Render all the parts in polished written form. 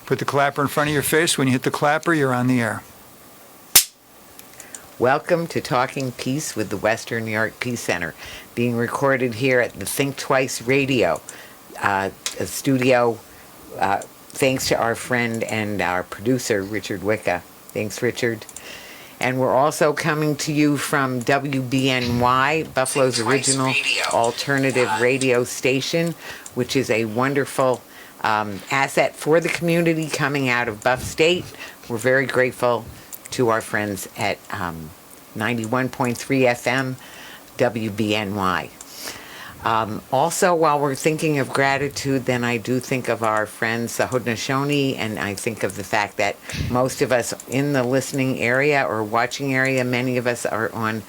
Put the clapper in front of your face. When you hit the clapper, you're on the air. Welcome to Talking Peace with the Western New York Peace Center, being recorded here at the Think Twice Radio studio, thanks to our friend and our producer, Richard Wicca. Thanks, Richard. And we're also coming to you from WBNY, Buffalo's original alternative radio station, which is a wonderful asset for the community coming out of Buff State. We're very grateful to our friends at 91.3 FM, WBNY. Also, while we're thinking of gratitude, then I do think of our friends, the Haudenosaunee, and I think of the fact that most of us in the listening area or watching area, many of us are on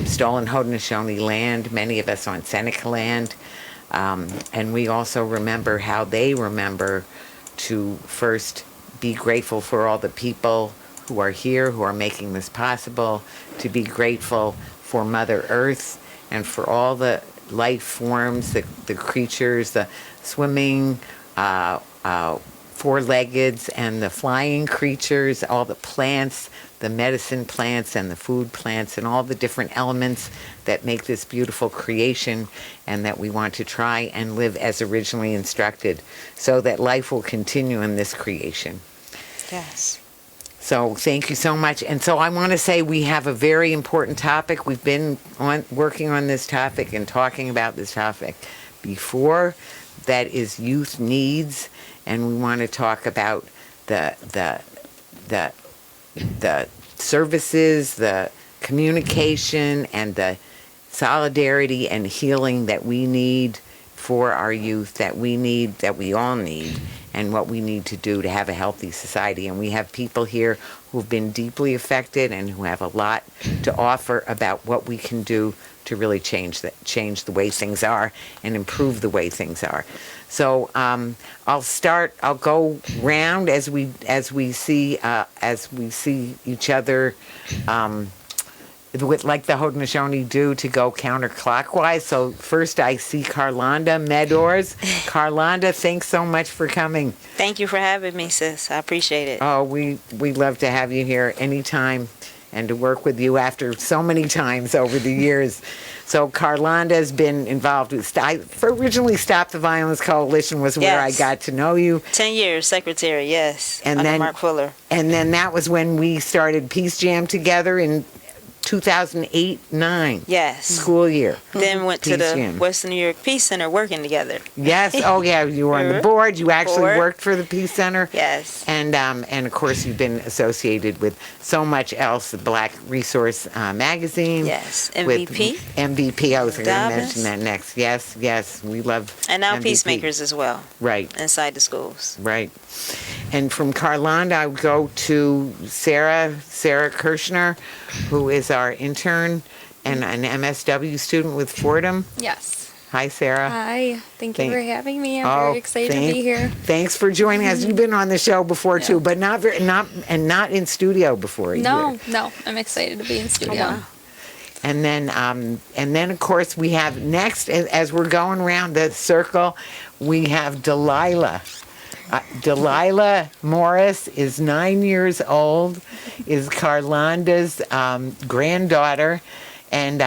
stolen Haudenosaunee land, many of us on Seneca land, and we also remember how they remember to first be grateful for all the people who are here, who are making this possible, to be grateful for Mother Earth and for all the life forms, the creatures, the swimming, four-leggeds and the flying creatures, all the plants, the medicine plants and the food plants and all the different elements that make this beautiful creation, and that we want to try and live as originally instructed so that life will continue in this creation. Yes. So thank you so much. And so I want to say we have a very important topic. We've been working on this topic and talking about this topic before. That is youth needs, and we want to talk about the services, the communication, and the solidarity and healing that we need for our youth, that we all need, and what we need to do to have a healthy society. And we have people here who've been deeply affected and who have a lot to offer about what we can do to really change the way things are and improve the way things are. So I'll go round as we see each other, like the Haudenosaunee do, to go counterclockwise. So first I see Carlanda Meadors. Carlanda, thanks so much for coming. Thank you for having me, sis. I appreciate it. Oh, we love to have you here anytime and to work with you after so many times over the years. So Carlanda has been involved with, originally Stop the Violence Coalition was where I got to know you. 10 years, secretary, yes, and under then Mark Fuller. And then that was when we started Peace Jam together in 2008-9 school year. Then went to the Western New York Peace Center working together. Yes. Oh, yeah. You were on the board. You actually worked for the Peace Center. Yes. And of course you've been associated with so much else. The Black Resource Magazine. Yes. MVP. MVP. I was going to mention that next. Yes. Yes. We love. And now MVP. Peacemakers as well. Right. Inside the schools. Right. And from Carlanda, I would go to Sarah Kirschner, who is our intern and an MSW student with Fordham. Yes. Hi, Sarah. Hi. Thank you for having me. I'm very excited to be here. Thanks for joining us. You've been on the show before too, but not in studio before. No. I'm excited to be in studio. Oh, wow. And then of course we have next, as we're going around the circle, we have Dalilah. Dalilah Morris is 9 years old, is Carlanda's granddaughter, and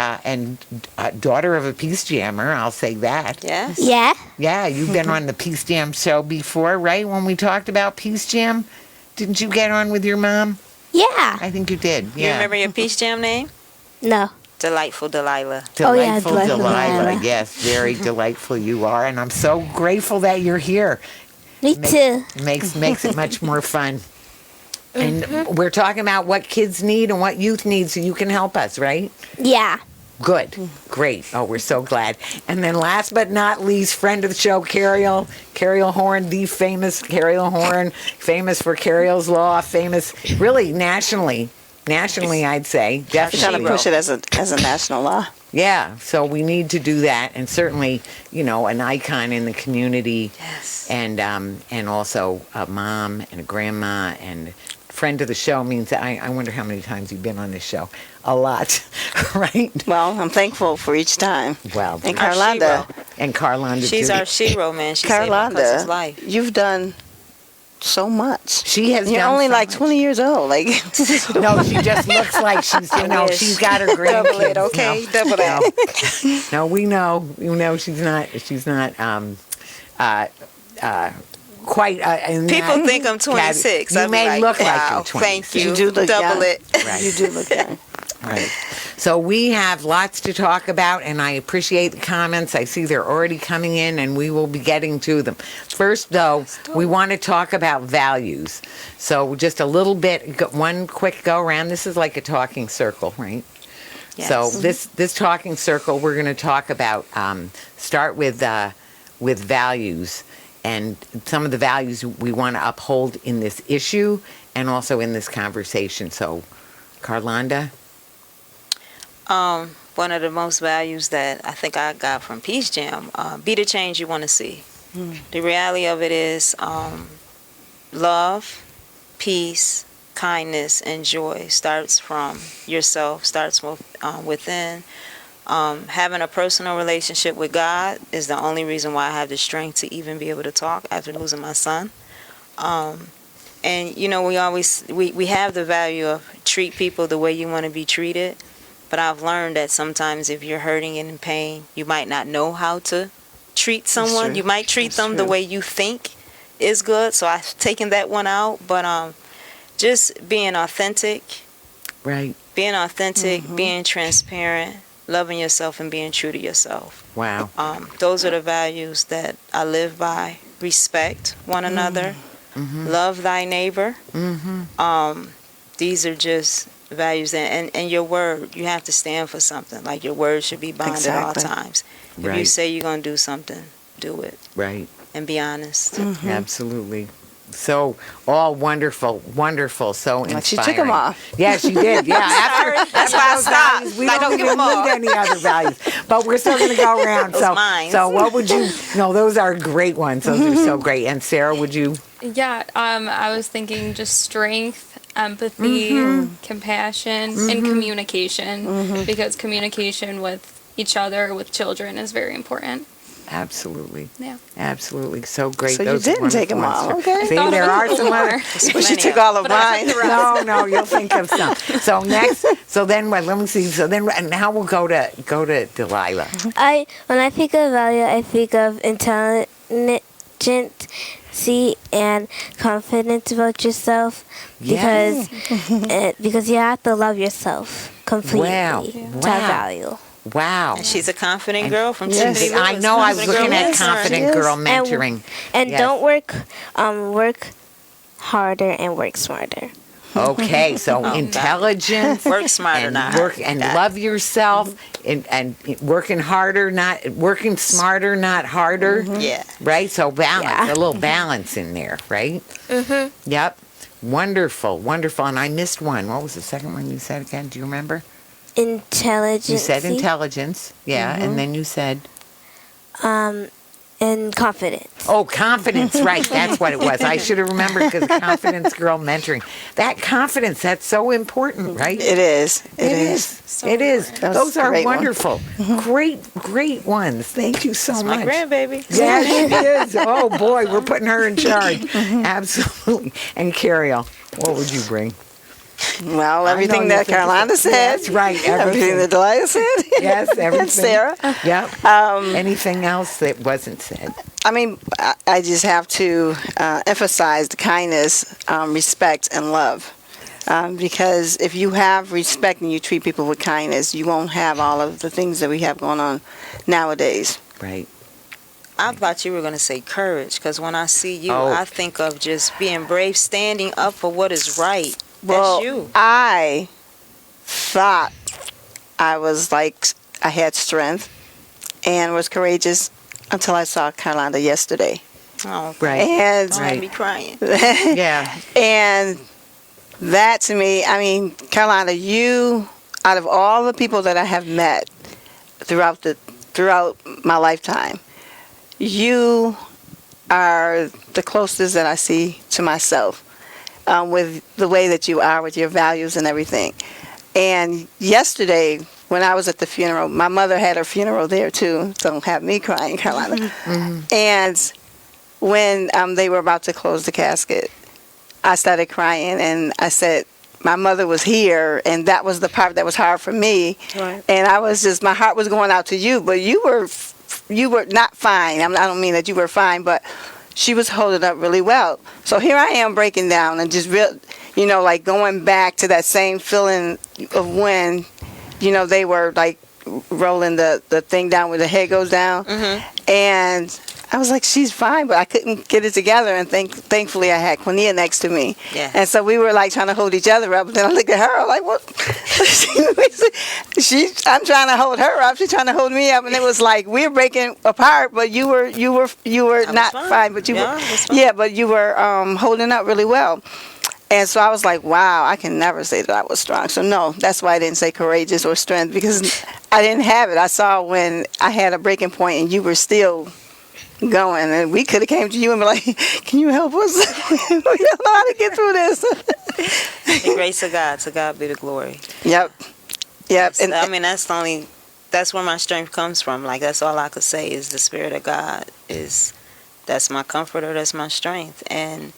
daughter of a Peace Jammer. I'll say that. Yes. Yeah. Yeah, you've been on the Peace Jam show before, right? When we talked about Peace Jam, didn't you get on with your mom? Yeah. I think you did. Yeah. You remember your Peace Jam name? No. Delightful Dalilah. Delightful Delightful Dalilah. Yes, very delightful you are, and I'm so grateful that you're here. Me too. Makes it much more fun. And we're talking about what kids need and what youth needs, so you can help us, right? Yeah. Good. Great. Oh, we're so glad. And then last but not least, friend of the show, Cariol Horne, the famous Cariol Horne, famous for Cariol's Law, famous really nationally, I'd say. Definitely. Trying to push it as a national law. Yeah, so we need to do that, and certainly, an icon in the community. Yes. And also a mom and a grandma and friend of the show means I wonder how many times you've been on this show. A lot, right? Well, I'm thankful for each time. Well, and Carlanda. And Carlanda, she's too. our shero, man. She Carlanda, saved my cousin's life. You've done so much. She has You're done only so like much. 20 years old. Like, No, she just looks like she's, wish. she's got her grandkids. double it, okay? No. Double that. No, we know. You know, she's not quite. In People that think I'm 26. You I'd be may like, look like wow, you're 26. thank you. You do look Double young. it. Right. You do look young. Right. So we have lots to talk about, and I appreciate the comments. I see they're already coming in, and we will be getting to them. First, though, we want to talk about values. So just a little bit, one quick go around. This is like a talking circle, right? Yes. So this talking circle, we're going to talk about, start with values and some of the values we want to uphold in this issue and also in this conversation. So, Carlanda? One of the most values that I think I got from Peace Jam, be the change you want to see. The reality of it is love, peace, kindness, and joy starts from yourself, starts within. Having a personal relationship with God is the only reason why I have the strength to even be able to talk after losing my son. And, you know, we have the value of treat people the way you want to be treated. But I've learned that sometimes if you're hurting and in pain, you might not know how to treat someone. true. You might treat That's them the true. way you think is good. So I've taken that one out. But just being authentic, Right. being transparent, loving yourself and being true to yourself. Wow. Those are the values that I live by. Respect one another. Love thy neighbor. These are just values. And your word, you have to stand for something. Like your word should be bound at all Exactly. times. If you Right. say you're going to do something, do it. Right. And be honest. Absolutely. So all wonderful, wonderful, so inspiring. She took 'em off. Yeah, she did. Yeah, after That's why I those stopped. values, we Like, don't don't give even 'em all. need any other values. But we're still going to go around. Those so, mines. so what would you? No, those are great ones. Those are so great. And Sarah, would you? Yeah, I was thinking just strength, empathy, compassion, and communication, because communication with each other, with children, is very important. Absolutely. Yeah. Absolutely. So great. So you Those are didn't take 'em wonderful all. ones. Okay. See, Thought there of are it some more. other. Well, she took all of mine. No, you'll think of some. So next, so then what? Let me see. So then, and now we'll go to Dalilah. When I think of value, I think of intelligence and confidence about yourself, because because you have to love yourself completely Wow. to Wow. have value. Wow. And she's a confident girl from Yes. Tiffany Lewis. I know. I was Confident looking girl at mentoring. confident girl mentoring. And Yes. don't work harder and work smarter. Okay, so intelligence, Work smarter, and not work harder. and Got it. love yourself, and working harder, not working smarter, not harder. Yeah. Right. So balance, Yeah. a little balance in there, right? Yep. Wonderful, wonderful. And I missed one. What was the second one you said again? Do you remember? Intelligence. You said intelligence, yeah, and then you said, and confidence. oh, confidence, right, that's what it was. I should have remembered, because confidence girl mentoring. That confidence, that's so important, right? It is. It is. It is. That was Those a are great one. wonderful. Great ones. Thank you so My much. grandbaby. Yeah, she is. Oh, boy, we're putting her in charge. Absolutely. And Cariol, what would you bring? Well, I everything know that you think Carlanda said. That's right, Everything everything. that Dalilah said. Yes, everything. And Sarah. Yep. Anything else that wasn't said? I mean, I just have to emphasize the kindness, respect, and love. Because if you have respect and you treat people with kindness, you won't have all of the things that we have going on nowadays. Right. I thought you were going to say courage, because when I see you, Oh. I think of just being brave, standing up for what is right. Well, That's you. I thought I was like, I had strength and was courageous until I saw Carlanda yesterday. Oh, Right. And don't Right. make me crying. Yeah. And that to me, I mean, Carlanda, you, out of all the people that I have met throughout my lifetime, you are the closest that I see to myself, with the way that you are, with your values and everything. And yesterday, when I was at the funeral, my mother had her funeral there too. Don't have me crying, Carolina. And when they were about to close the casket, I started crying, and I said, my mother was here, and that was the part that was hard for me. Right. And I was just, my heart was going out to you, but you were not fine. I don't mean that you were fine, but she was holding up really well. So here I am breaking down and just like going back to that same feeling of when, they were like rolling the thing down where the head goes down. Mm-hmm. And I was like, she's fine, but I couldn't get it together. And thankfully, I had Quania next to me. Yeah. And so we were like trying to hold each other up. But then I looked at her, I'm like, what? I'm trying to hold her up. She's trying to hold me up. And it was like we were breaking apart, but you were not fine. But you were, yeah, but you were holding up really well. And so I was like, wow, I can never say that I was strong. So no, that's why I didn't say courageous or strength, because I didn't have it. I saw when I had a breaking point and you were still going, and we could have came to you and be like, can you help us? We don't know how to get through this. The grace of God, to God be the glory. Yep. And I mean, that's where my strength comes from. Like, that's all I could say is the Spirit of God that's my comforter, that's my strength. And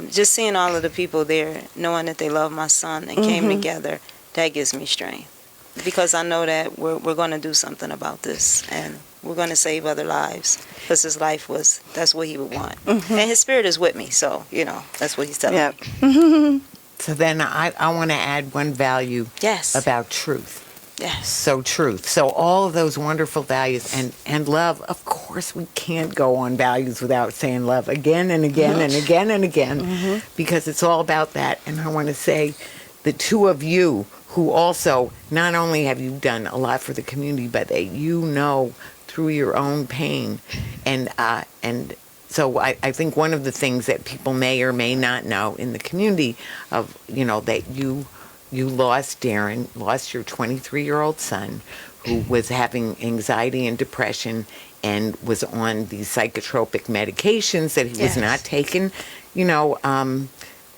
just seeing all of the people there, knowing that they love my son and came together, that gives me strength. Because I know that we're going to do something about this, and we're going to save other lives, because his life that's what he would want. And his spirit is with me, so, that's what he's telling me. So then I want to add one value about truth. Yes. So truth. So all of those wonderful values and love. Of course, we can't go on values without saying love again and again and again and again, because it's all about that. And I want to say the two of you who also, not only have you done a lot for the community, but that through your own pain. And so I think one of the things that people may or may not know in the community of, that you lost Darren, lost your 23-year-old son, who was having anxiety and depression and was on these psychotropic medications that he was not taking,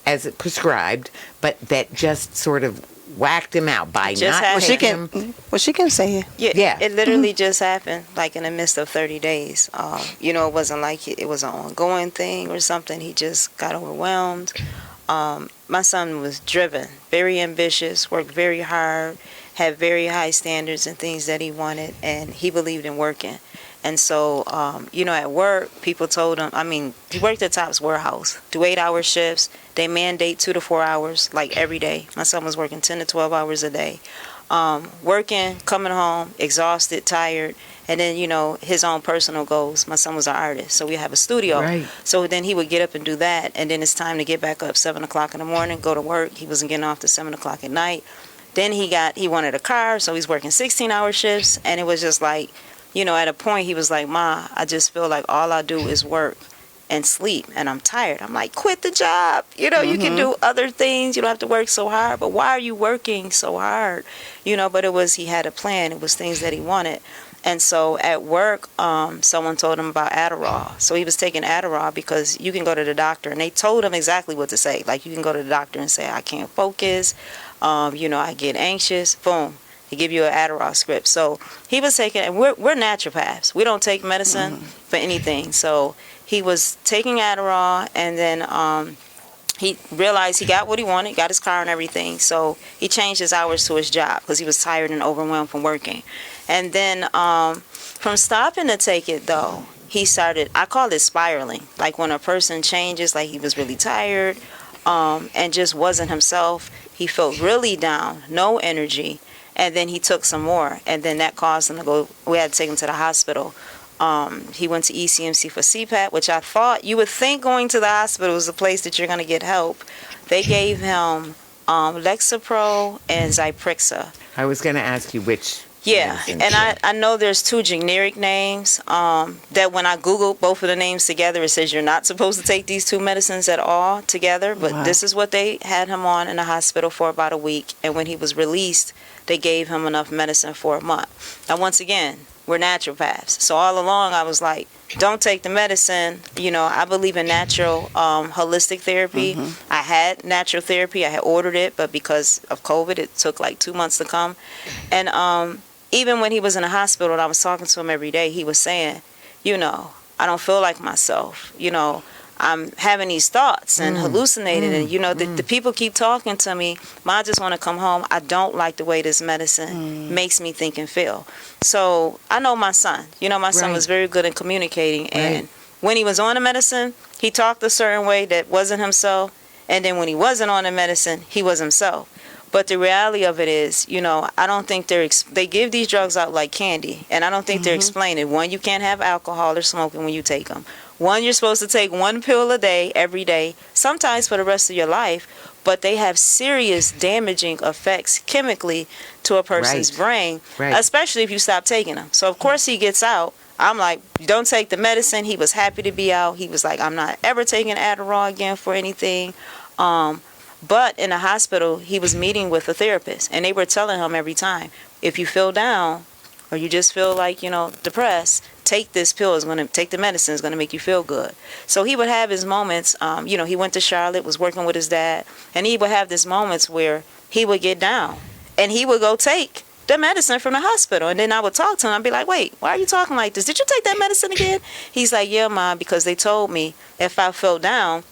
as prescribed, but that just sort of whacked him out by not letting him. Well, she can say it. Yeah. It literally just happened, like in the midst of 30 days. It wasn't like it was an ongoing thing or something. He just got overwhelmed. My son was driven, very ambitious, worked very hard, had very high standards and things that he wanted, and he believed in working. And so, at work, people told him, he worked at Top's warehouse, do 8-hour shifts. They mandate 2 to 4 hours, like every day. My son was working 10 to 12 hours a day. Working, coming home, exhausted, tired, and then, his own personal goals. My son was an artist, so we have a studio. Right. So then he would get up and do that, and then it's time to get back up 7 o'clock in the morning, go to work. He wasn't getting off till 7 o'clock at night. Then he wanted a car, so he's working 16-hour shifts, and it was just like, at a point he was like, Ma, I just feel like all I do is work and sleep, and I'm tired. I'm like, quit the job. You can do other things. You don't have to work so hard. But why are you working so hard? But he had a plan. It was things that he wanted. And so at work, someone told him about Adderall. So he was taking Adderall because you can go to the doctor, and they told him exactly what to say. Like, you can go to the doctor and say, I can't focus. I get anxious. Boom. They give you an Adderall script. So he was taking, and we're naturopaths. We don't take medicine for anything. So he was taking Adderall, and then he realized he got what he wanted, got his car and everything. So he changed his hours to his job because he was tired and overwhelmed from working. And then from stopping to take it, though, he started, I call it spiraling. Like when a person changes, like he was really tired and just wasn't himself. He felt really down, no energy. And then he took some more, and then that caused him to go. We had to take him to the hospital. He went to ECMC for CPAP, which I thought, you would think going to the hospital is a place that you're going to get help. They gave him Lexapro and Zyprexa. I was going to ask you which. Yeah, and I know there's 2 generic names that when I Googled both of the names together, it says you're not supposed to take these 2 medicines at all together, but this is what they had him on in the hospital for about a week, and when he was released, they gave him enough medicine for a month. Now, once again, we're naturopaths, so all along I was like, don't take the medicine. I believe in natural holistic therapy. I had natural therapy. I had ordered it, but because of COVID, it took like 2 months to come. And even when he was in the hospital and I was talking to him every day, he was saying, I don't feel like myself. I'm having these thoughts and hallucinating, and the people keep talking to me. I just want to come home. I don't like the way this medicine makes me think and feel. So I know my son. My son was very good at communicating, and when he was on the medicine, he talked a certain way that wasn't himself, and then when he wasn't on the medicine, he was himself. But the reality of it is, I don't think they give these drugs out like candy, and I don't think they're explaining. One, you can't have alcohol or smoking when you take them. One, you're supposed to take one pill a day, every day, sometimes for the rest of your life, but they have serious damaging effects chemically to a person's brain, especially if you stop taking them. So, of course, he gets out. I'm like, don't take the medicine. He was happy to be out. He was like, I'm not ever taking Adderall again for anything. But in the hospital, he was meeting with a therapist, and they were telling him every time, if you feel down or you just feel like, depressed, take this pill. Take the medicine. It's going to make you feel good. So he would have his moments. He went to Charlotte, was working with his dad, and he would have these moments where he would get down, and he would go take the medicine from the hospital. And then I would talk to him. I'd be like, wait, why are you talking like this? Did you take that medicine again? He's like, yeah, Mom, because they told me if I fell down,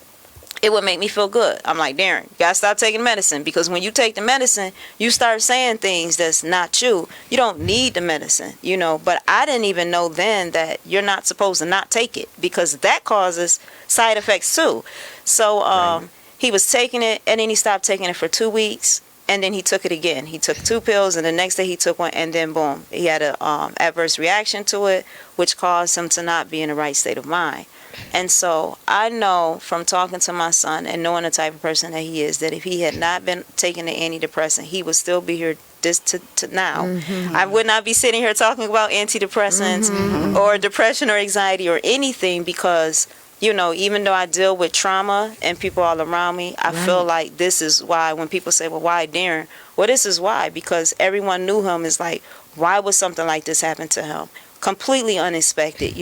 it would make me feel good. I'm like, Darren, you gotta stop taking medicine, because when you take the medicine, you start saying things that's not you. You don't need the medicine, But I didn't even know then that you're not supposed to not take it, because that causes side effects too. So he was taking it, and then he stopped taking it for 2 weeks, and then he took it again. He took 2 pills, and the next day he took one, and then boom, he had a adverse reaction to it, which caused him to not be in the right state of mind. And so I know from talking to my son and knowing the type of person that he is, that if he had not been taking the antidepressant, he would still be here to now. I would not be sitting here talking about antidepressants or depression or anxiety or anything, because, even though I deal with trauma and people all around me, I feel like this is why when people say, well, why Darren? Well, this is why, because everyone knew him. Is like, why would something like this happen to him? Completely unexpected,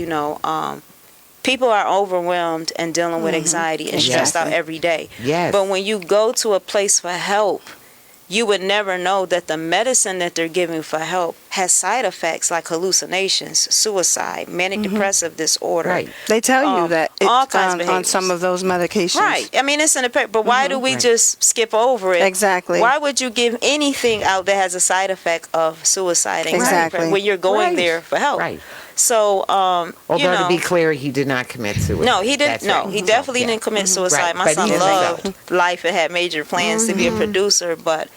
People are overwhelmed and dealing with anxiety and stressed out every day. Yes. But when you go to a place for help, you would never know that the medicine that they're giving for help has side effects like hallucinations, suicide, manic depressive disorder. Right. They tell you that all it's kinds of on some of those medications. Right. I mean, it's in the paper. But why do we just skip over it? Exactly. Why would you give anything out that has a side effect of suicide, anxiety, when you're going there for help? Right. So, although to be clear, he did not commit suicide. No, he didn't. He definitely didn't commit suicide. My son loved life and had major plans to be a producer. But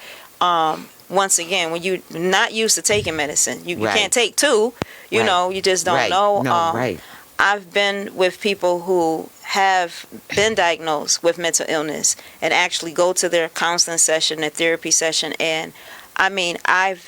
once again, when you're not used to taking medicine, you can't take 2. You just don't know. I've been with people who have been diagnosed with mental illness and actually go to their counseling session, their therapy session, and I mean, I've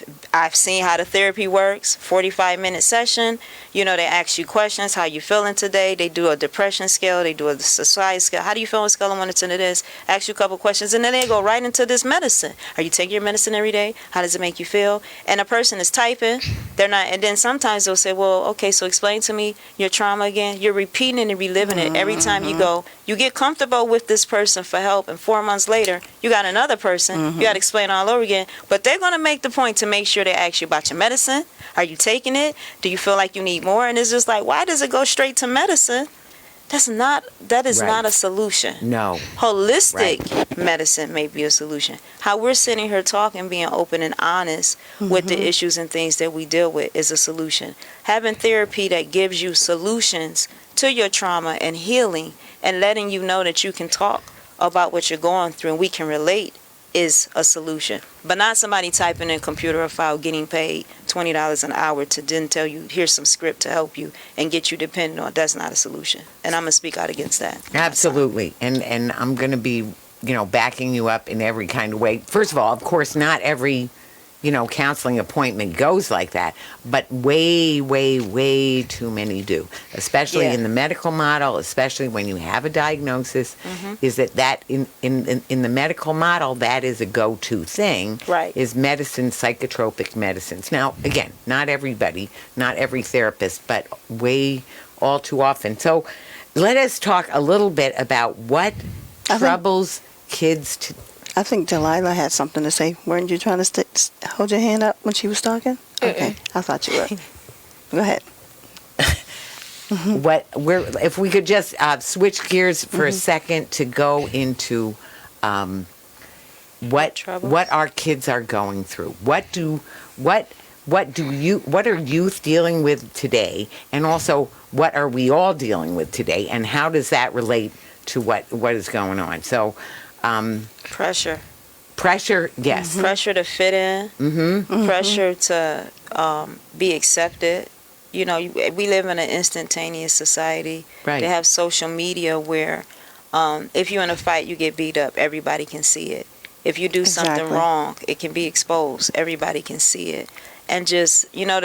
seen how the therapy works. 45-minute session. They ask you questions. How you feeling today? They do a depression scale. They do a society scale. How do you feel on a scale of 1 to 10 to this? Ask you a couple questions, and then they go right into this medicine. Are you taking your medicine every day? How does it make you feel? And a person is typing. They're not. And then sometimes they'll say, well, okay, so explain to me your trauma again. You're repeating and reliving it every time you go. You get comfortable with this person for help, and 4 months later, you got another person. You got to explain all over again. But they're going to make the point to make sure they ask you about your medicine. Are you taking it? Do you feel like you need more? And it's just like, why does it go straight to medicine? That is not a solution. No. Holistic medicine may be a solution. How we're sitting here talking, being open and honest with the issues and things that we deal with is a solution. Having therapy that gives you solutions to your trauma and healing and letting you know that you can talk about what you're going through and we can relate is a solution. But not somebody typing in a computer or file getting paid $20 an hour to then tell you, here's some script to help you and get you dependent on. That's not a solution. And I'm going to speak out against that. Absolutely. And I'm going to be, backing you up in every kind of way. First of all, of course, not every, counseling appointment goes like that. But way, way, way too many do. Especially in the medical model, especially when you have a diagnosis, is that in the medical model, that is a go-to thing, is medicine, psychotropic medicines. Now, again, not everybody, not every therapist, but all too often. So let us talk a little bit about what troubles kids I think Dalilah had something to say. Weren't you trying to hold your hand up when she was talking? Okay, I thought you were. Go ahead. if we could just switch gears for a second to go into what our kids are going through. What are youth dealing with today, and also what are we all dealing with today, and how does that relate to what is going on? So, Pressure. Pressure, yes. Pressure to fit in. Pressure to be accepted. You know, we live in an instantaneous society. Right. They have social media where if you're in a fight, you get beat up. Everybody can see it. If you do something Exactly. wrong, it can be exposed. Everybody can see it. And just, you know,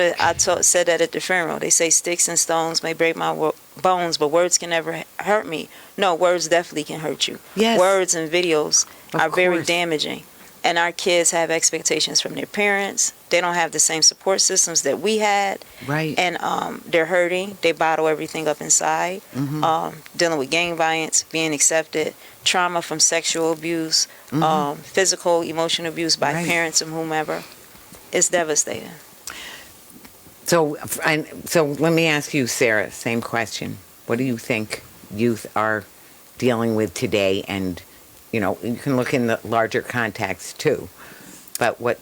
said that at the funeral. They say sticks and stones may break my bones, but words can never hurt me. No, words definitely can hurt you. Yes. Words and videos Of are very course. damaging. And our kids have expectations from their parents. They don't have the same support systems that we had. Right. And they're hurting. They bottle everything up inside. Dealing with gang violence, being accepted, trauma from sexual abuse, physical, emotional abuse by Right. parents and whomever. It's devastating. So let me ask you, Sarah, same question. What do you think youth are dealing with today? And, you know, you can look in the larger context too. But what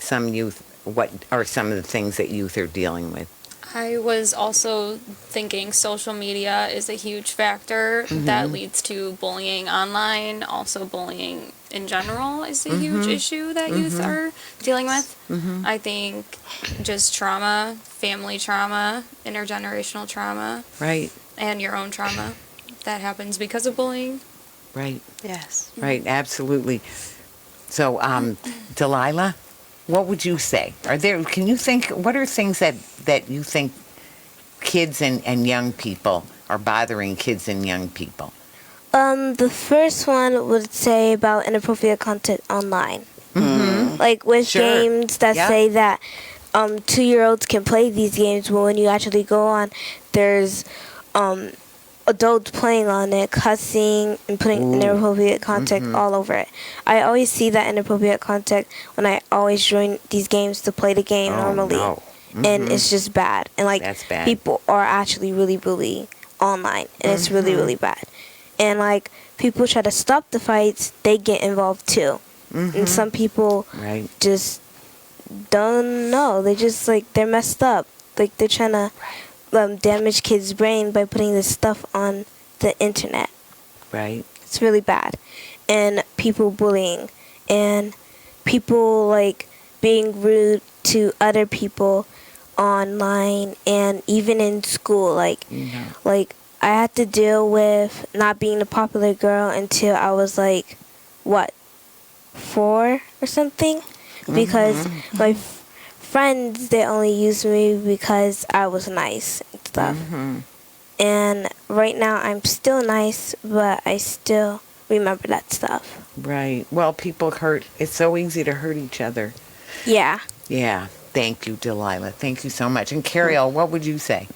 are some of the things that youth are dealing with? I was also thinking social media is a huge factor that leads to bullying online. Also, bullying in general is a huge issue that youth are dealing with. I think just trauma, family trauma, intergenerational trauma, Right, and your own trauma that happens because of bullying. right, Yes. right, absolutely. So, Dalilah, what would you say? Can you think, what are things that you think kids and young people are bothering kids and young people? The first one would say about inappropriate content online. Like with Sure. games that Yep. say that 2-year-olds can play these games, but when you actually go on, there's adults playing on it, cussing and putting inappropriate content all over it. I always see that inappropriate content when I always join these games to play the game normally. No. And it's just bad. And like That's bad. people are actually really bullied online, and it's really, really bad. And like people try to stop the fights, they get involved too. And some people Right. just don't know. They just like they're messed up. Like they're trying to damage kids' brain by putting this stuff on the internet. Right. It's really bad. And people bullying and people like being rude to other people online and even in school. Like I had to deal with not being the popular girl until I was like 4 or something, because my friends, they only used me because I was nice and stuff. And right now I'm still nice, but I still remember that stuff. Right. Well, people hurt. It's so easy to hurt each other. Yeah. Yeah. Thank you, Dalilah. Thank you so much. And Cariol, what would you say?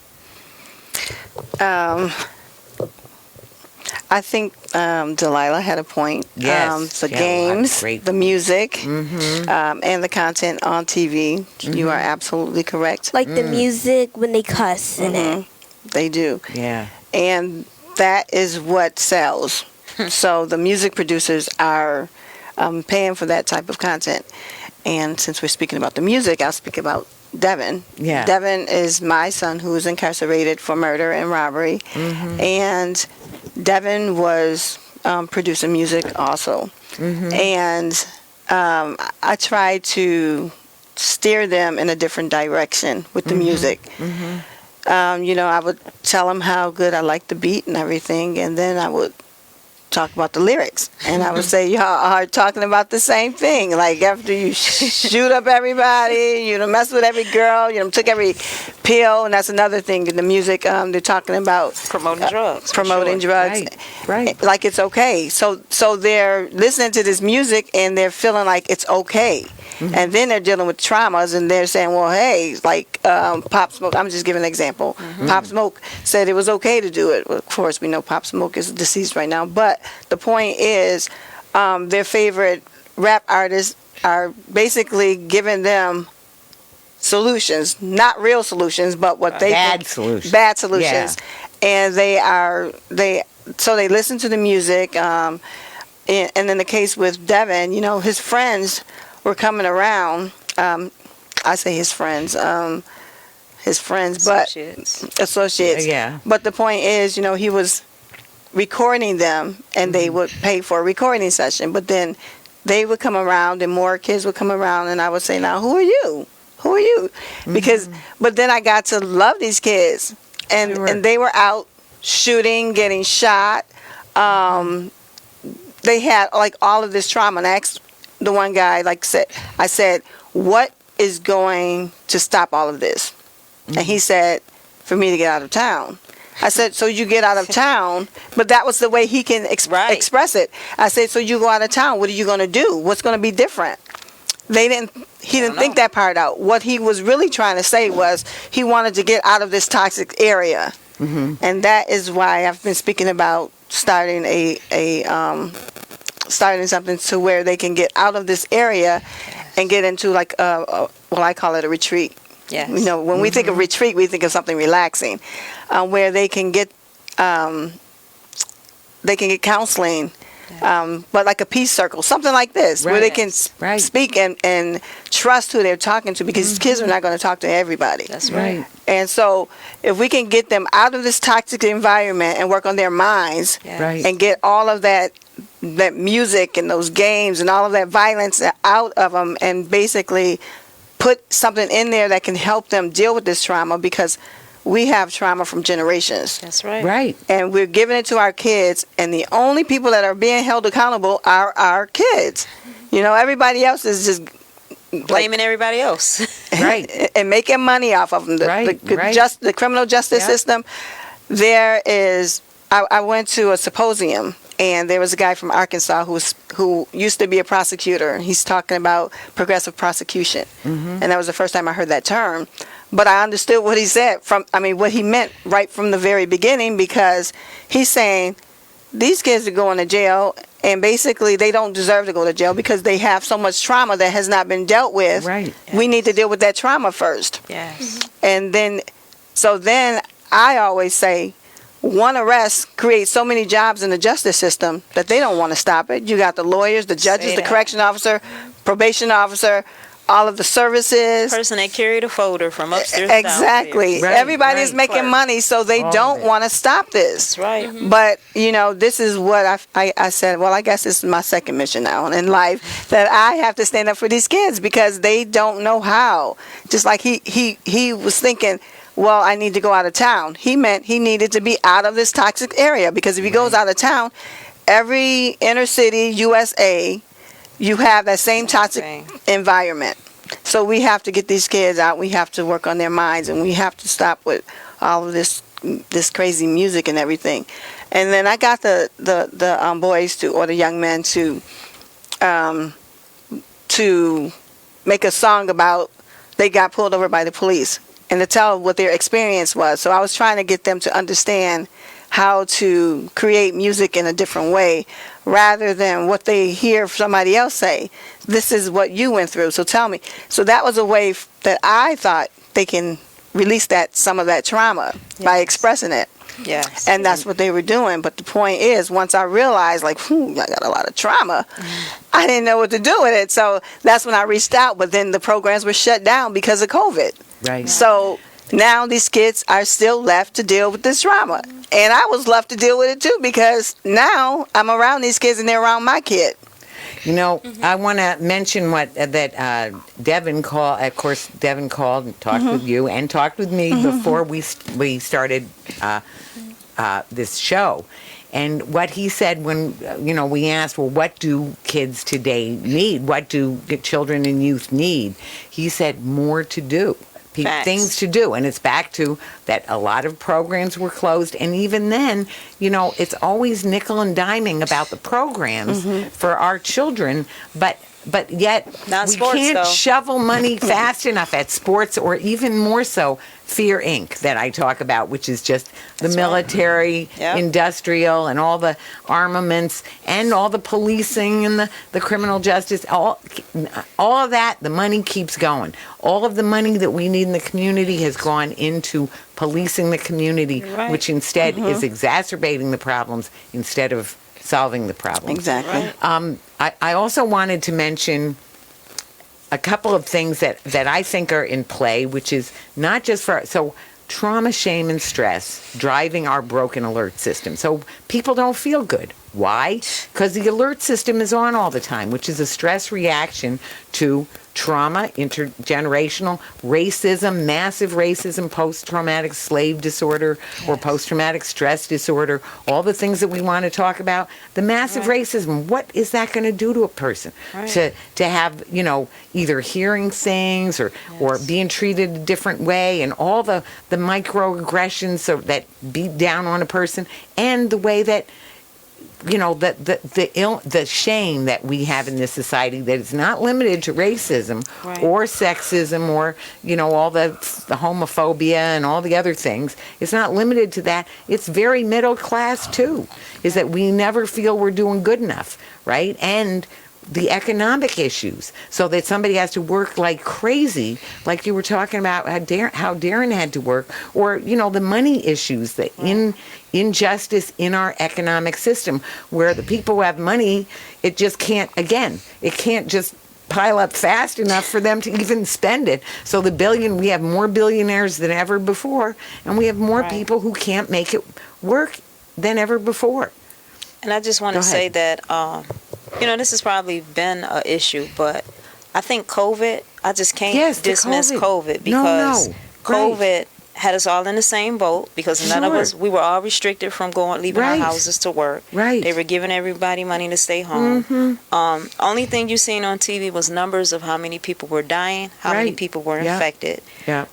I think Dalilah had a point. Yes, The she had a lot of games, great- the music, and the content on TV. You are absolutely correct. Like the music when they cuss in it. They do. Yeah. And that is what sells. So the music producers are paying for that type of content. And since we're speaking about the music, I'll speak about Devin. Yeah. Devin is my son who is incarcerated for murder and robbery. And Devin was producing music also. And I tried to steer them in a different direction with the music. You know, I would tell them how good I liked the beat and everything, and then I would talk about the lyrics. And I would say, y'all are talking about the same thing. Like, after you shoot up everybody, you know, mess with every girl, you know, took every pill, and that's another thing in the music. They're talking about Promoting drugs. for promoting sure. drugs. Right. Like it's okay. So they're listening to this music and they're feeling like it's okay. And then they're dealing with traumas and they're saying, well, hey, like Pop Smoke, I'm just giving an example. Pop Smoke said it was okay to do it. Well, of course, we know Pop Smoke is deceased right now. But the point is their favorite rap artists are basically giving them solutions, not real solutions, but what they Bad think, solutions. bad solutions. and they listen to the music. And in the case with Devin, his friends were coming around. I say his friends, but associates. Yeah. But the point is, he was recording them, and they would pay for a recording session. But then they would come around, and more kids would come around, and I would say, "Now, who are you? Who are you?" Because, but then I got to love these kids, and they were out shooting, getting shot. They had like all of this trauma. And I asked the one guy, I said, "What is going to stop all of this?" And he said, "For me to get out of town." I said, "So you get out of town?" But that was the way he can express it. I said, "So you go out of town, what are you going to do? What's going to be different?" He didn't think that part out. What he was really trying to say was he wanted to get out of this toxic area. And that is why I've been speaking about starting starting something to where they can get out of this area and get into like I call it a retreat. Yes. When we think of retreat, we think of something relaxing, where they can get counseling, but like a peace circle, something like this, where they can speak and trust who they're talking to, because kids are not going to talk to everybody. That's right. And so if we can get them out of this toxic environment and work on their minds and get all of that music and those games and all of that violence out of them, and basically put something in there that can help them deal with this trauma, because we have trauma from generations. That's right. Right. And we're giving it to our kids, and the only people that are being held accountable are our kids. Everybody else is just Blaming everybody else. Right. And making money off of them. The criminal justice system. There is, I went to a symposium, and there was a guy from Arkansas who used to be a prosecutor. He's talking about progressive prosecution. And that was the first time I heard that term. But I understood what he said what he meant right from the very beginning, because he's saying these kids are going to jail, and basically they don't deserve to go to jail because they have so much trauma that has not been dealt with. Right. We need to deal with that trauma first. Yes. And then I always say, one arrest creates so many jobs in the justice system that they don't want to stop it. You got the lawyers, the judges, the correction officer, probation officer, all of the services. Person that carried a folder from upstairs. Exactly. Right, Everybody's making money, so they don't want to stop this. That's right. But, this is what I said, well, I guess this is my second mission now in life, that I have to stand up for these kids because they don't know how. Just like he was thinking, well, I need to go out of town. He meant he needed to be out of this toxic area, because if he goes out of town, every inner city USA, you have that same toxic environment. So we have to get these kids out. We have to work on their minds, and we have to stop with all of this crazy music and everything. And then I got the boys or the young men to make a song about they got pulled over by the police, and to tell what their experience was. So I was trying to get them to understand how to create music in a different way, rather than what they hear somebody else say. This is what you went through, so tell me. So that was a way that I thought they can release some of that trauma by expressing it. Yes. And that's what they were doing. But the point is, once I realized, I got a lot of trauma, I didn't know what to do with it. So that's when I reached out. But then the programs were shut down because of COVID. Right. So now these kids are still left to deal with this trauma. And I was left to deal with it too, because now I'm around these kids and they're around my kid. I want to mention that Devin called. Of course, Devin called and talked with you and talked with me before we started this show. And what he said when we asked, well, what do kids today need? What do children and youth need? He said more to do. Things to do. And it's back to that a lot of programs were closed. And even then, it's always nickel and diming about the programs for our children. But but yet Not we sports, can't though. shovel money fast enough at sports, or even more so, Fear Inc. that I talk about, which is just the military, Yep. industrial, and all the armaments, and all the policing and the criminal justice, all of that, the money keeps going. All of the money that we need in the community has gone into policing the community, Right. which instead is exacerbating the problems instead of solving the problems. Exactly. I also wanted to mention a couple of things that I think are in play, which is not just so trauma, shame, and stress driving our broken alert system. So people don't feel good. Why? Because the alert system is on all the time, which is a stress reaction to trauma, intergenerational, racism, massive racism, post-traumatic slave disorder, or post-traumatic stress disorder, all the things that we want to talk about. The massive racism, what is that going to do to a person? To have, either hearing things or being treated a different way, and all the microaggressions that beat down on a person, and the way that the shame that we have in this society, that is not limited to racism or sexism or all the homophobia and all the other things. It's not limited to that. It's very middle class too, is that we never feel we're doing good enough, right? And the economic issues, so that somebody has to work like crazy, like you were talking about how Darren had to work, or the money issues, the injustice in our economic system, where the people who have money, it just can't just pile up fast enough for them to even spend it. So we have more billionaires than ever before, and we have more people who can't make it work than ever before. And I just want to say that, this has probably been an issue, but I think COVID, I just can't dismiss COVID, because COVID had us all in the same boat, because none of us, we were all restricted from leaving our houses to work. They were giving everybody money to stay home. Only thing you seen on TV was numbers of how many people were dying, how many people were infected.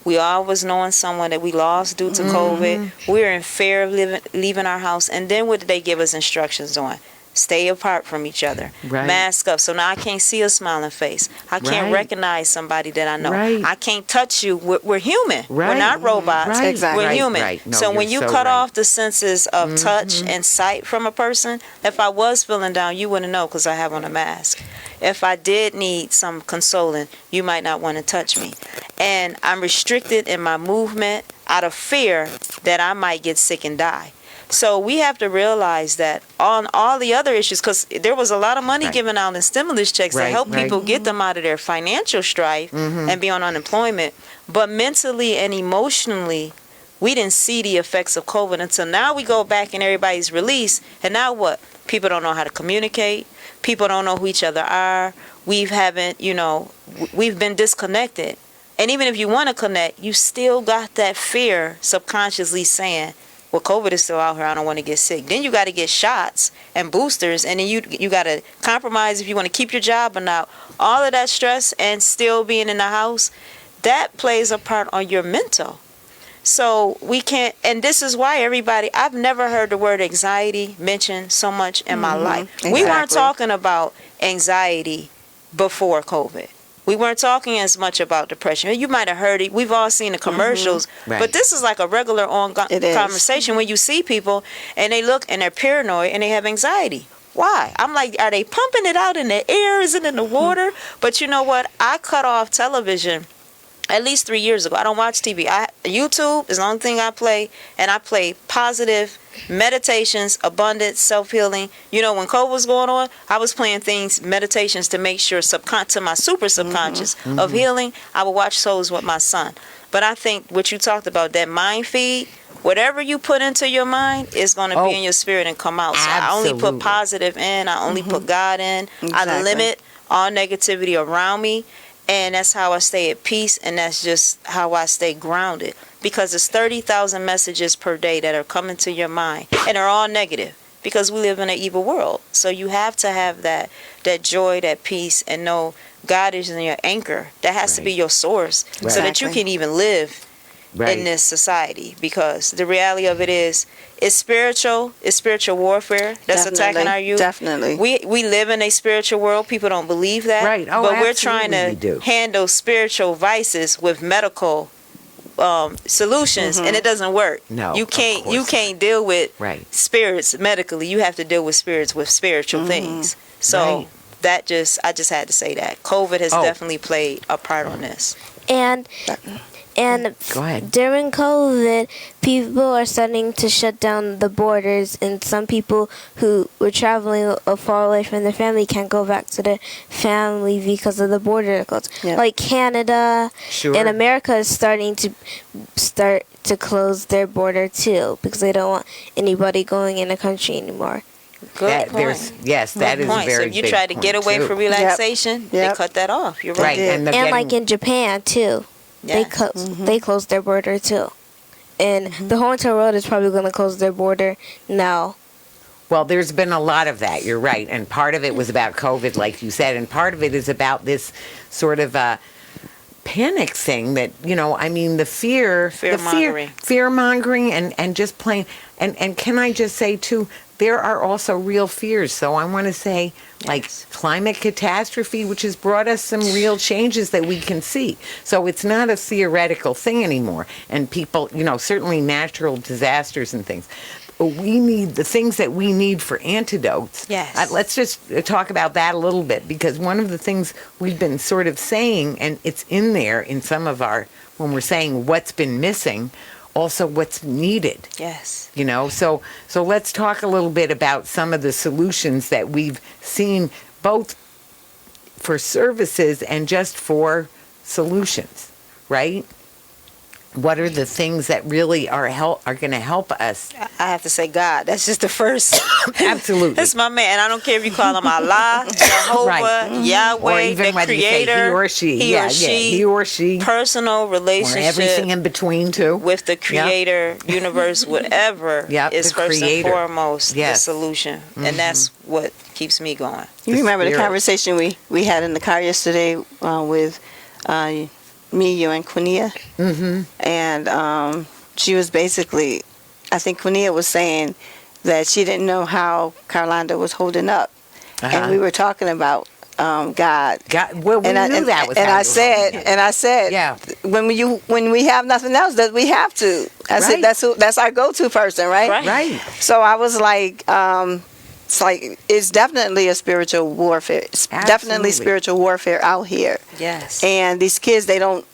We all was knowing someone that we lost due to COVID. We were in fear of leaving our house. And then what did they give us instructions on? Stay apart from each other. Mask up. So now I can't see a smiling face. I can't recognize somebody that I know. I can't touch you. We're human. We're not robots. Exactly. We're human. No, so when you cut right. off the senses of touch and sight from a person, if I was feeling down, you wouldn't know, because I have on a mask. If I did need some consoling, you might not want to touch me. And I'm restricted in my movement out of fear that I might get sick and die. So we have to realize that on all the other issues, because there was a lot of money given out in stimulus checks to help people get them out of their financial strife and be on unemployment. But mentally and emotionally, we didn't see the effects of COVID until now. We go back and everybody's released. And now what? People don't know how to communicate. People don't know who each other are. We've been disconnected. And even if you want to connect, you still got that fear subconsciously saying, well, COVID is still out here, I don't want to get sick. Then you got to get shots and boosters, and then you got to compromise if you want to keep your job or not. All of that stress and still being in the house, that plays a part on your mental. So we can't, and this is why I've never heard the word anxiety mentioned so much in my life. Exactly. We weren't talking about anxiety before COVID. We weren't talking as much about depression. You might have heard it. We've all seen the commercials. But this is like a regular conversation when you see people and they look and they're paranoid and they have anxiety. Why? I'm like, are they pumping it out in the air? Is it in the water? But you know what? I cut off television at least 3 years ago. I don't watch TV. YouTube is the only thing I play, and I play positive meditations, abundance, self-healing. When COVID was going on, I was playing meditations to make sure to my super subconscious of healing. I would watch shows with my son. But I think what you talked about, that mind feed, whatever you put into your mind is going to be in your spirit and come out. So I only put positive in. I only put God in. I limit all negativity around me. And that's how I stay at peace, and that's just how I stay grounded. Because it's 30,000 messages per day that are coming to your mind, and they're all negative, because we live in an evil world. So you have to have that joy, that peace, and know God is your anchor. That has to be your source, so that you can even live Right. in this society, because the reality of it is it's spiritual warfare that's attacking our youth. Definitely. We live in a spiritual world. People don't believe that. Right. Oh, but we're trying absolutely we to do. handle spiritual vices with medical solutions, and it doesn't work. No, you of can't. course You can't deal with Right. spirits medically. You have to deal with spirits with spiritual things. So Right. I just had to say that COVID has Oh. definitely played a part on this. And Go ahead. during COVID, people are starting to shut down the borders, and some people who were traveling far away from their family can't go back to their family because of the border closed. Yeah. Like Canada Sure. and America is starting to close their border too, because they don't want anybody going in the country anymore. Good That, point. that Good is point. a very So if you big try to get point, away too. from relaxation, they Yep. cut that off. You're Right. right. did. And, they're And like getting- in Japan too, they Yes. they closed their border too, and the whole entire world is probably going to close their border now. Well, there's been a lot of that. You're right. And part of it was about COVID, like you said. And part of it is about this sort of panic thing that, I mean, the Fear-mongering. fear-mongering and just plain. And can I just say, too, there are also real fears. So I want to say, like, Yes. climate catastrophe, which has brought us some real changes that we can see. So it's not a theoretical thing anymore. And people, certainly natural disasters and things. We need the things that we need for antidotes. Yes. Let's just talk about that a little bit, because one of the things we've been sort of saying, and it's in there in some of when we're saying what's been missing, also what's needed. Yes. So let's talk a little bit about some of the solutions that we've seen, both for services and just for solutions, right? What are the things that really are going to help us? I have to say God. That's just the first. Absolutely. That's my man. I don't care if you call him Allah, Jehovah, Right. Yahweh, Or even the whether you say Creator. he or she. He Yeah, or she. he or she. Personal Or relationship everything in between, too. with the Creator, universe, whatever Yep, is the first Creator. and foremost Yes. the solution. And that's what keeps me going. You The remember the spirit. conversation we had in the car yesterday with me, you, and Quinnia? Mm-hmm. And she was basically, I think Quinnia was saying that she didn't know how Carlanda was holding up. And we were talking about God. Well, we And knew that was and how I you were said, holding it. and I said, Yeah. when we have nothing else, that we have to. I Right. said that's our go-to person, right? Right. Right. So I was like, it's definitely a spiritual warfare. It's definitely Absolutely. spiritual warfare out here. Yes. And these kids, they don't